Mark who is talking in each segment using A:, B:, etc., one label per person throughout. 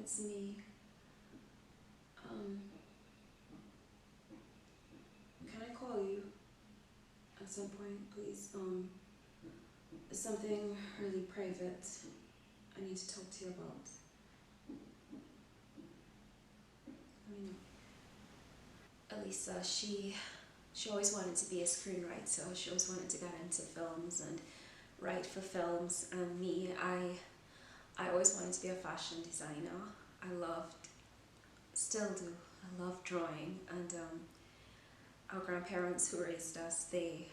A: it's me. Can I call you at some point, please? It's something really private I need to talk to you about. Let me know. Elisa, she always wanted to be a screenwriter. She always wanted to get into films and write for films. And me, I always wanted to be a fashion designer. I loved, still do, I love drawing. And our grandparents who raised us, they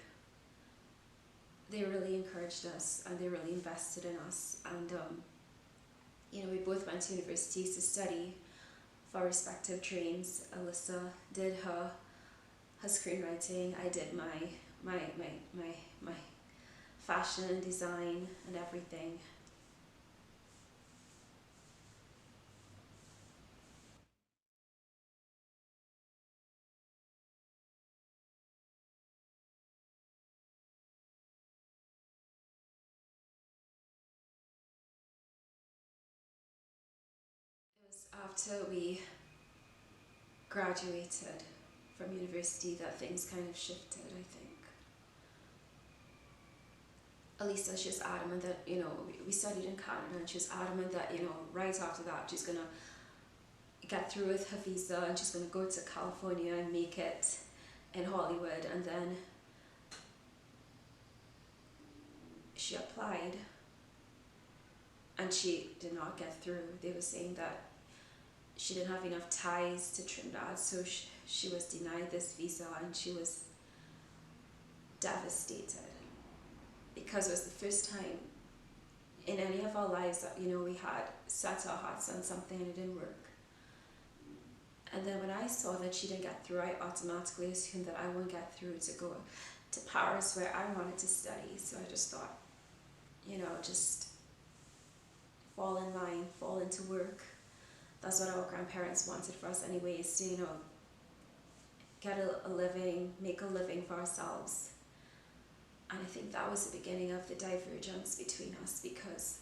A: really encouraged us and they really invested in us. And you know, we both went to universities to study for respective trades. Alyssa did her screenwriting. I did my fashion and design and everything. It was after we graduated from university that things kind of shifted, I think. Elisa, she was adamant that, you know, we studied in Canada, and she was adamant that, you know, right after that she's gonna get through with her visa and she's gonna go to California and make it in Hollywood. And then she applied and she did not get through. They were saying that she didn't have enough ties to Trinidad, so she was denied this visa, and she was devastated because it was the first time in any of our lives that, you know, we had set our hearts on something and it didn't work. And then when I saw that she didn't get through, I automatically assumed that I wouldn't get through to go to Paris where I wanted to study. So I just thought, you know, just fall in line, fall into work. That's what our grandparents wanted for us anyways, to, you know, get a living, make a living for ourselves. And I think that was the beginning of the divergence between us, because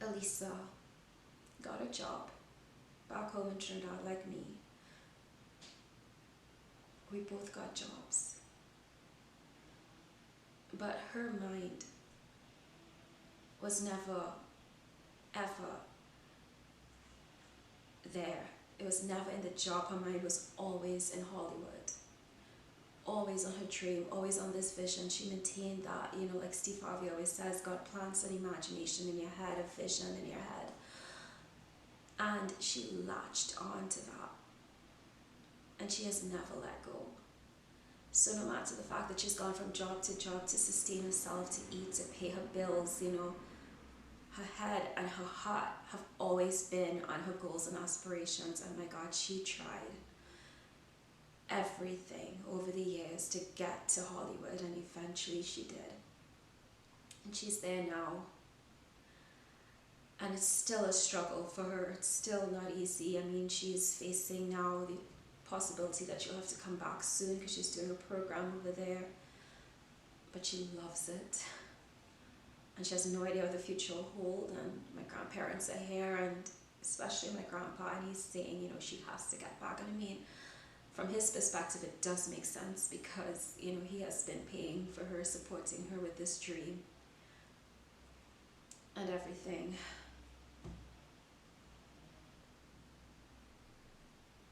A: Elisa got a job back home in Trinidad like me. We both got jobs. But her mind was never, ever there. It was never in the job. Her mind was always in Hollywood, always on her dream, always on this vision. She maintained that, you know, like Steve Harvey always says, God plants an imagination in your head, a vision in your head. And she latched on to that. And she has never let go. So no matter the fact that she's gone from job to job to sustain herself, to eat, to pay her bills, you know, her head and her heart have always been on her goals and aspirations. And my God, she tried everything over the years to get to Hollywood, and eventually she did. And she's there now. And it's still a struggle for her. It's still not easy. I mean, she's facing now the possibility that she'll have to come back soon because she's doing a program over there. But she loves it. And she has no idea what the future will hold. And my grandparents are here, and especially my grandpa, and he's saying, you know, she has to get back. And I mean, from his perspective, it does make sense because, you know, he has been paying for her, supporting her with this dream and everything.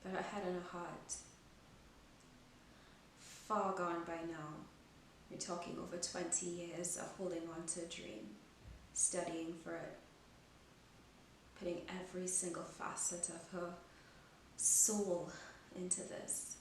A: But her head and her heart, far gone by now. We're talking over 20 years of holding on to a dream, studying for it, putting every single facet of her soul into this.